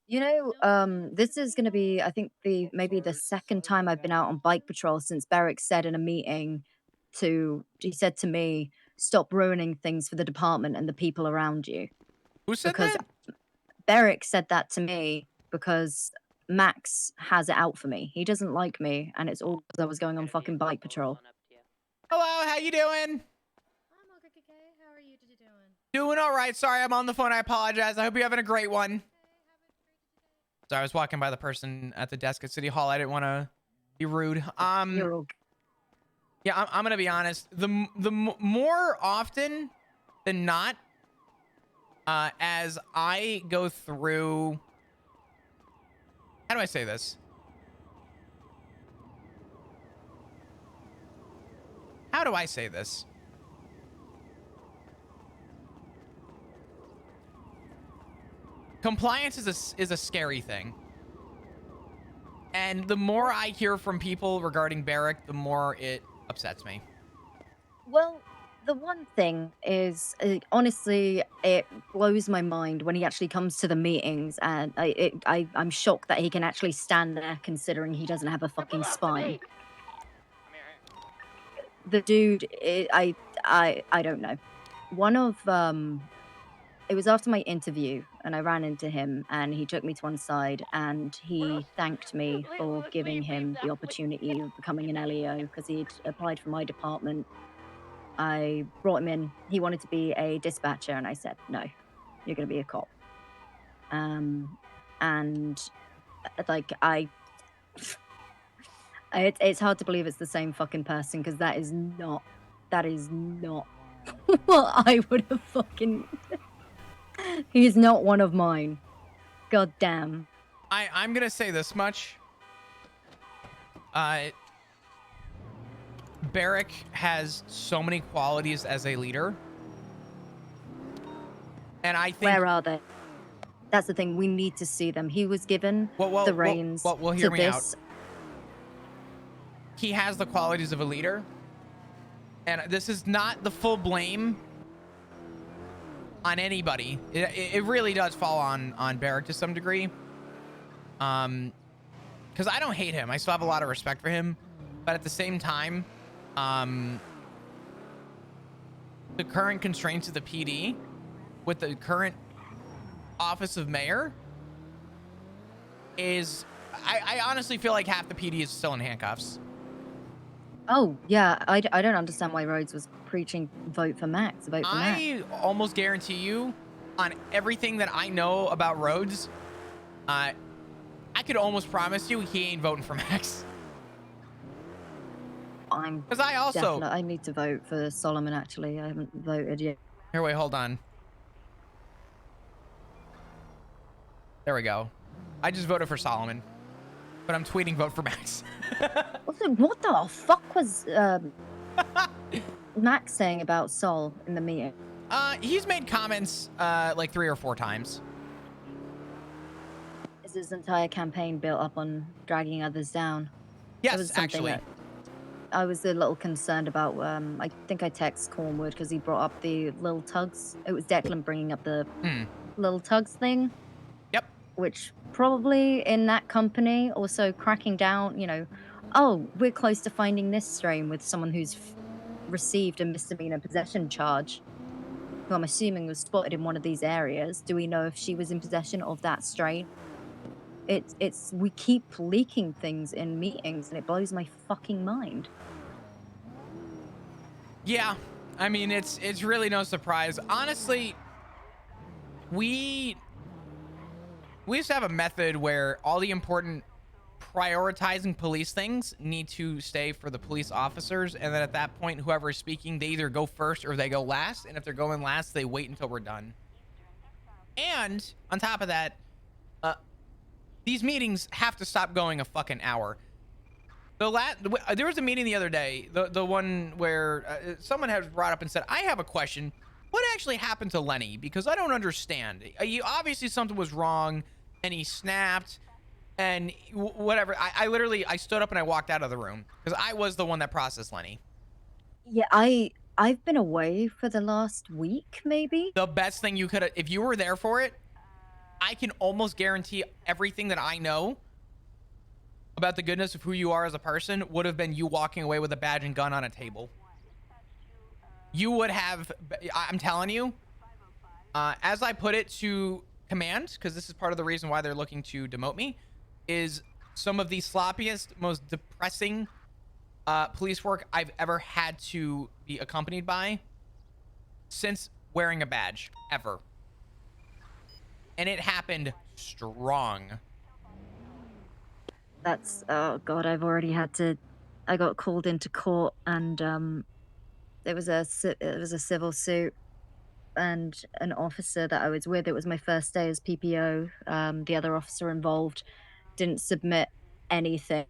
You know, this is going to be, I think, maybe the second time I've been out on bike patrol since Beric said in a meeting he said to me, stop ruining things for the department and the people around you. Who said that? Beric said that to me because Max has it out for me. He doesn't like me, and it's all because I was going on fucking bike patrol. Hello, how you doing? How are you doing? Doing all right. Sorry, I'm on the phone. I apologize. I hope you're having a great one. Sorry, I was walking by the person at the desk at City Hall. I didn't want to be rude. Yeah, I'm gonna be honest. The more often than not, as I go through, how do I say this? How do I say this? Compliance is a scary thing. And the more I hear from people regarding Beric, the more it upsets me. Well, the one thing is, honestly, it blows my mind when he actually comes to the meetings, and I'm shocked that he can actually stand there considering he doesn't have a fucking spine. The dude, I don't know. One of, it was after my interview, and I ran into him, and he took me to one side, and he thanked me for giving him the opportunity of becoming an LEO, because he'd applied for my department. I brought him in. He wanted to be a dispatcher, and I said, no, you're going to be a cop. And, like, it's hard to believe it's the same fucking person, because that is not what I would have fucking... He's not one of mine. God damn. I'm gonna say this much. Beric has so many qualities as a leader. And I think... Where are they? That's the thing. We need to see them. He was given the reins well, hear to me this. out. He has the qualities of a leader. And this is not the full blame on anybody. It really does fall on Beric to some degree. Because I don't hate him. I still have a lot of respect for him. But at the same time, the current constraints of the PD with the current office of mayor is... I honestly feel like half the PD is still in handcuffs. Oh, yeah, I don't understand why Rhodes was preaching vote for Max, vote for Max. I almost guarantee you, on everything that I know about Rhodes, I could almost promise you he ain't voting for Max. I'm Because I also... I need to vote for Solomon, actually. I haven't voted yet. Here, wait, hold on. There we go. I just voted for Solomon, but I'm tweeting vote for Max. Also, what the fuck was Max saying about Sol in the meeting? He's made comments like 3 or 4 times. Is his entire campaign built up on dragging others down? Yes, It was something actually. that I was a little concerned about. I think I texted Cornwood because he brought up the little tugs. It was Declan bringing up the little tugs thing. Yep. Which probably in that company also cracking down, you know, oh, we're close to finding this strain with someone who's received a misdemeanor possession charge, who I'm assuming was spotted in one of these areas. Do we know if she was in possession of that strain? It's we keep leaking things in meetings and it blows my fucking mind. Yeah, I mean, it's really no surprise. Honestly, we used to have a method where all the important prioritizing police things need to stay for the police officers, and then at that point, whoever is speaking, they either go first or they go last, and if they're going last, they wait until we're done. And on top of that, these meetings have to stop going a fucking hour. There was a meeting the other day, the one where someone had brought up and said, I have a question. What actually happened to Lenny? Because I don't understand. Obviously something was wrong and he snapped and whatever. I literally stood up and I walked out of the room because I was the one that processed Lenny. Yeah, I've been away for the last week, maybe. The best thing you could, if you were there for it, I can almost guarantee everything that I know about the goodness of who you are as a person would have been you walking away with a badge and gun on a table. You would have, I'm telling you, as I put it to command, because this is part of the reason why they're looking to demote me, is some of the sloppiest, most depressing police work I've ever had to be accompanied by since wearing a badge, ever. And it happened strong. That's, oh god, I've already had to, I got called into court and it was a civil suit and an officer that I was with, it was my first day as PPO, the other officer involved didn't submit anything.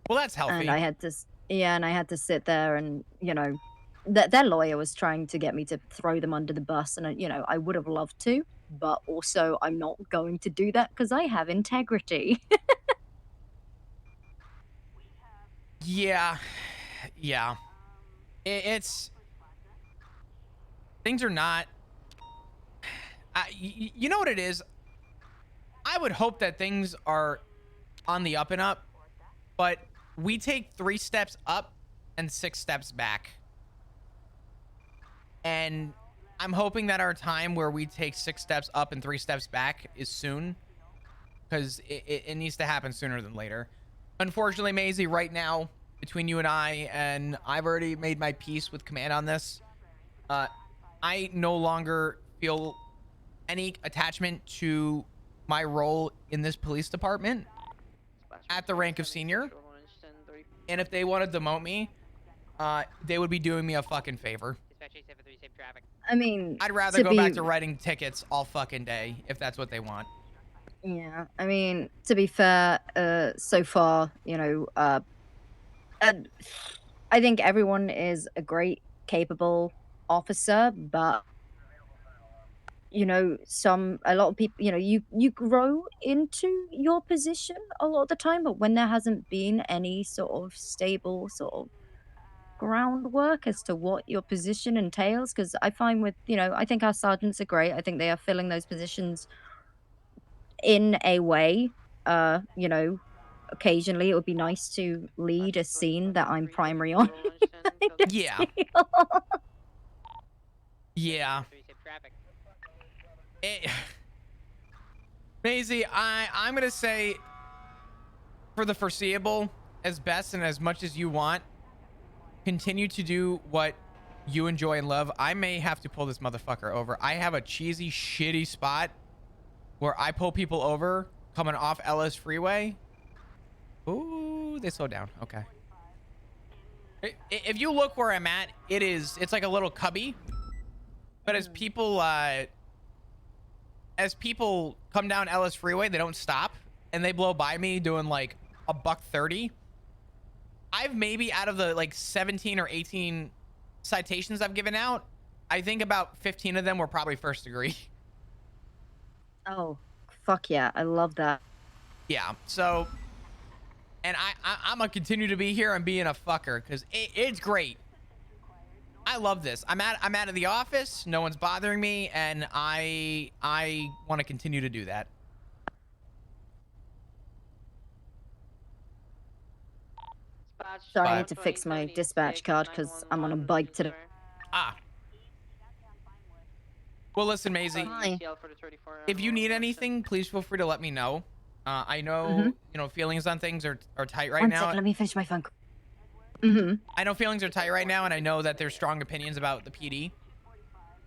Well, that's healthy. And I had to, yeah, and I had to sit there and, you know, their lawyer was trying to get me to throw them under the bus and, you know, I would have loved to, but also I'm not going to do that because I have integrity. Yeah. It's things are not, you know what it is? I would hope that things are on the up and up, but we take 3 steps up and 6 steps back. And I'm hoping that our time where we take 6 steps up and 3 steps back is soon, because it needs to happen sooner than later. Unfortunately, Maisie, right now, between you and I've already made my peace with command on this. I no longer feel any attachment to my role in this police department at the rank of senior. And if they want to demote me, they would be doing me a fucking favor. I mean, I'd rather go back to writing tickets all fucking day if that's what they want. Yeah, I mean, to be fair, so far, you know, I think everyone is a great, capable officer, but you know, a lot of people, you know, you grow into your position a lot of the time, but when there hasn't been any sort of stable sort of groundwork as to what your position entails, because I find with, you know, I think our sergeants are great. I think they are filling those positions in a way. You know, occasionally it would be nice to lead a scene that I'm primary on. Yeah. Yeah. Maisie, I'm gonna say for the foreseeable, as best and as much as you want, continue to do what you enjoy and love. I may have to pull this motherfucker over. I have a cheesy, shitty spot where I pull people over coming off Ellis Freeway. Ooh, they slow down. Okay. If you look where I'm at, it's like a little cubby. But as people come down Ellis Freeway, they don't stop and they blow by me doing like a $130. I've maybe out of the like 17 or 18 citations I've given out, I think about 15 of them were probably first degree. Oh, fuck yeah. I love that. Yeah. So, and I'm gonna continue to be here and being a fucker because it's great. I love this. I'm out of the office. No one's bothering me, and I want to continue to do that. Sorry, I need to fix my dispatch card because I'm on a bike today. Ah. Well, listen, Maisie. Hi. If you need anything, please feel free to let me know. I know, you know, feelings on things are tight right One now. second, let me finish my phone call. I know feelings are tight right now, and I know that there's strong opinions about the PD.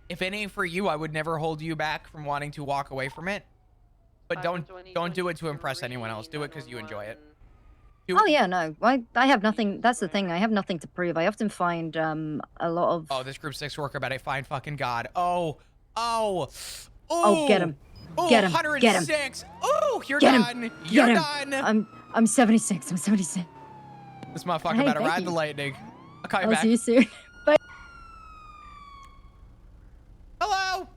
If it ain't for you, I would never hold you back from wanting to walk away from it. But don't do it to impress anyone else. Do it because you enjoy it. Oh yeah, no, I have nothing. That's the thing. I have nothing to prove. I often find a lot of. Oh, this Group 6 worker better find fucking God. Oh, get him, get him, 106. Oh, you're get done. him, You're get done. I'm 76. I'm 76. This motherfucker Hey, better thank ride you. the lightning. I'll call you I'll back. see you soon. Bye. Hello.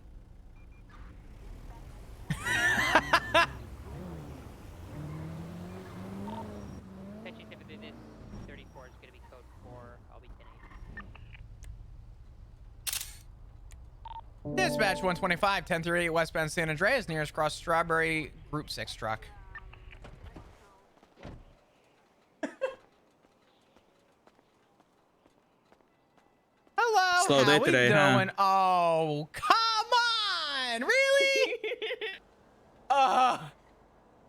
Dispatch 125, 1038 westbound San Andreas, nearest cross Strawberry, Group 6 truck. Hello, Slow day how we today, doing? huh? Oh, come on! Really?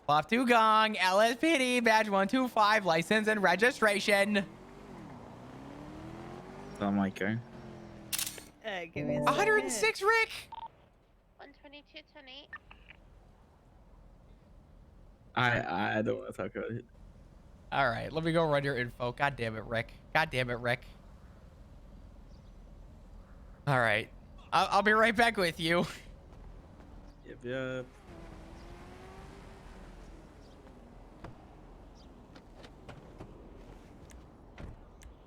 Off to Gong, LSPD, badge 125, license and registration. Assalamualaikum. Give me a 106, Rick? 122, 28. I don't want to talk about it. All right, let me go run your info. God damn it, Rick. God damn it, Rick. All right. I'll be right back with you. Yep.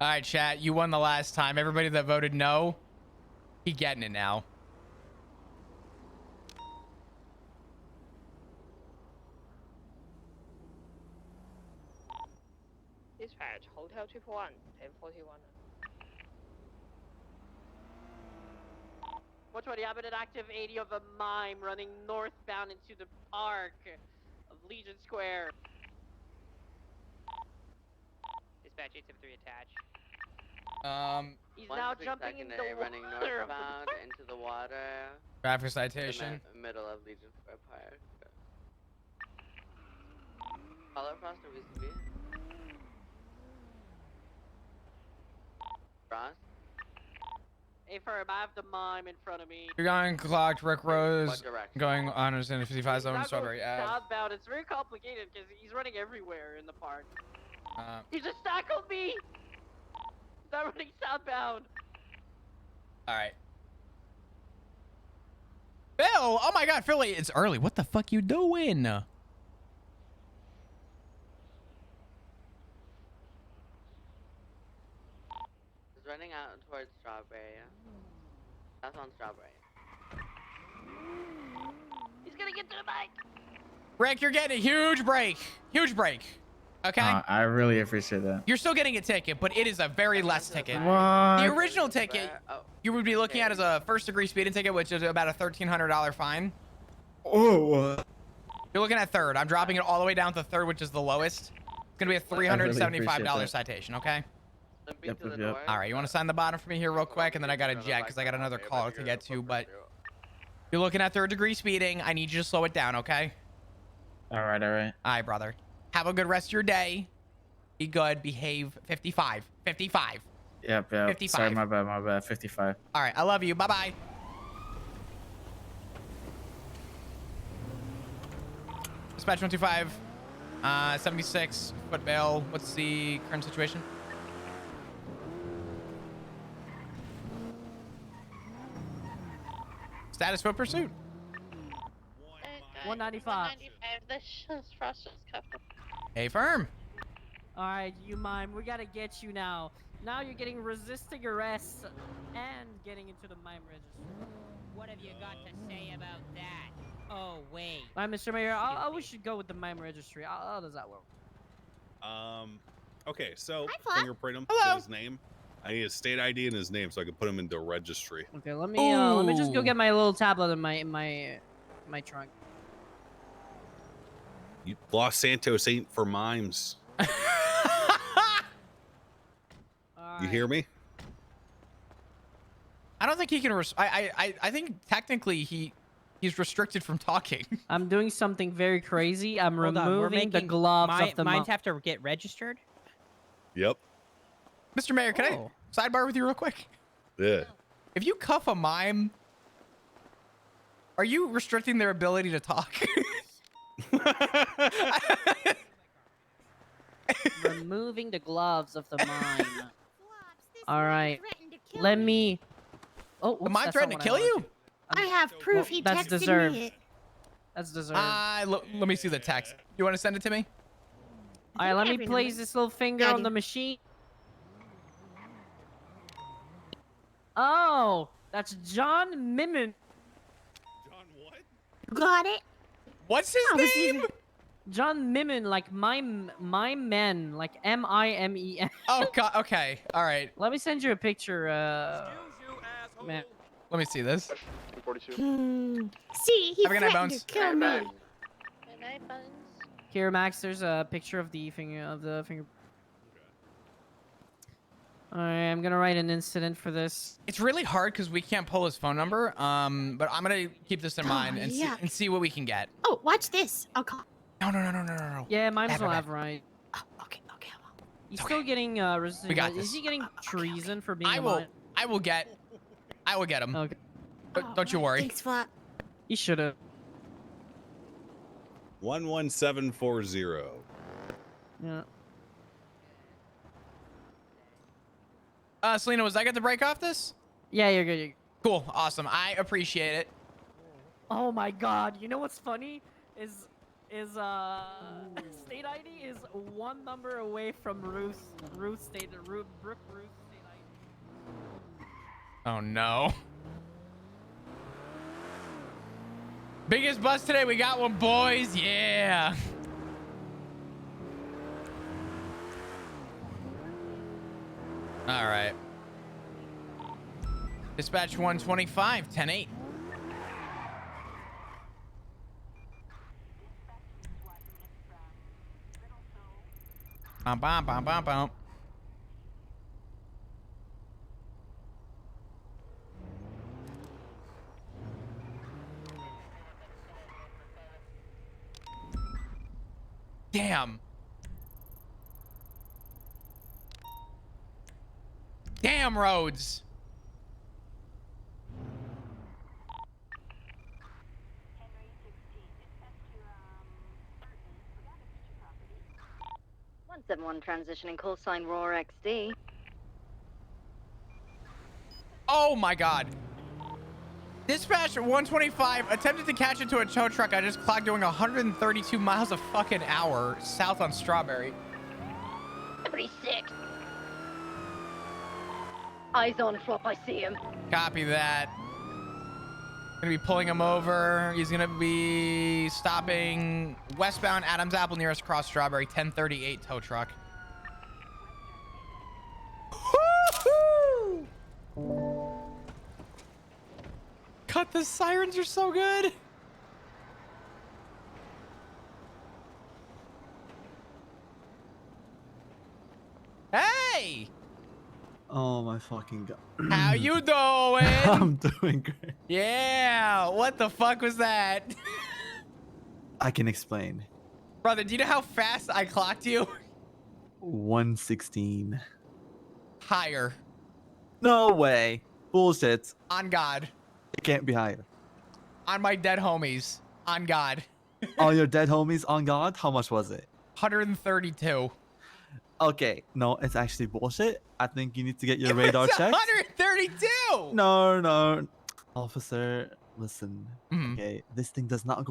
All right, chat. You won the last time. Everybody that voted no, he getting it now. Dispatch, Hotel 111, 1041. 120, I'm in an active 80 of a mime running northbound into the park of Legion Square. Dispatch 873 attached. He's now jumping in the running water. northbound into the water. Traffic citation. Middle of Legion Square Park. Color Frost or VCB? Frost? Hey, firm, I have the mime in front of me. You're going clocked, Rick Rose. What direction? Going on 155 zone, He's not Strawberry going Ave. southbound. It's very complicated because he's running everywhere in the park. Uh, He just tackled me! He's not running southbound. all right. Phil! Oh my God, Philly! It's early. What the fuck you doing? He's running out towards Strawberry. That's on Strawberry. He's gonna get to the bike! Rick, you're getting a huge break. Huge break. Okay? I really appreciate that. You're still getting a ticket, but it is a very less ticket. What? The original ticket you would be looking at as a first-degree speeding ticket, which is about a $1,300 fine. Oh. You're looking at third. I'm dropping it all the way down to third, which is the lowest. It's gonna be a $375 citation, okay? Yep. All right, you want to sign the bottom for me here real quick, and then I got to jet because I got another call to get to, but you're looking at third-degree speeding. I need you to slow it down, okay? All right. All right, brother. Have a good rest of your day. Be good. Behave. 55. 55. Yep. 55. Sorry, my bad. My bad. 55. All right. I love you. Bye bye. Dispatch 125. 76 foot bail. What's the current situation? Status foot pursuit. 195. This frost just cuffed him. Hey, firm. All right, you mime. We gotta get you now. Now you're getting resisting arrest and getting into the mime register. What have you got to say about that? Oh, wait. All right, Mr. Mayor. We should go with the mime registry. How does that work? Okay, so Hi, Fluff. fingerprint him. Hello. Get his name. I need a state ID and his name so I can put him into registry. Okay, let me just go get my little tablet in my trunk. Los Santos ain't for mimes. You hear me? I don't think he can. I think technically he's restricted from talking. I'm doing something very crazy. I'm Hold on, we're removing the making gloves of the mines have to get registered? Yep. Mr. Mayor, can I sidebar with you real quick? Yeah. If you cuff a mime, are you restricting their ability to talk? Removing the gloves of the mime. All right. Let me. Oh, the mime threatened to kill you? I have proof he That's texted deserved. me. That's deserved. Let me see the text. You want to send it to me? All right, let me place this little finger on the machine. Oh, that's John Mimmin. Got it? What's his name? John Mimmin, like mime men, like M-I-M-E-N. Oh God. Okay. All right. Let me send you a picture. Man. Let me see this. See, he Have a good night, threatened Bones. to kill me. Good night, Buns. Here, Max. There's a picture of the finger. All right, I'm gonna write an incident for this. It's really hard because we can't pull his phone number. But I'm gonna keep this in mind and yuck. see what we can get. Oh, watch this. I'll call. No. Yeah, mine's Bad, will bad, have bad. right. Oh, okay. He's still getting We got Is this. he getting treason for being I a will. mime? I will get him. Okay. But don't you worry. Thanks, Flop. He should have. 11740. Yeah. Selena, was I get to break off this? Yeah, you're good. You're good. Cool. Awesome. I appreciate it. Oh my God! You know what's funny is state ID is one number away from Brook Ruth state ID. Oh no. Biggest bus today. We got one, boys. Yeah. All right. Dispatch 125, 10-8. Bum, bum, bum, bum, bum. Damn. Damn roads. One transitioning call sign Roar XD. Oh my God. Dispatch 125 attempted to catch into a tow truck. I just clocked doing 132 miles a fucking hour south on Strawberry. 76. Eyes on Flop, I see him. Copy that. Gonna be pulling him over. He's gonna be stopping westbound Adams Apple nearest cross Strawberry, 1038 tow truck. Woo-hoo! Cut, the sirens are so good. Hey! Oh my fucking god. How you doing? I'm doing great. Yeah, what the fuck was that? I can explain. Brother, do you know how fast I clocked you? 116. Higher. No way. Bullshit. On God. It can't be higher. On my dead homies. On God. All your dead homies on God? How much was it? 132. Okay, no, it's actually bullshit. I think you need to get your radar It's checked. 132. No. Officer, listen. Mhm. Okay, this thing does not go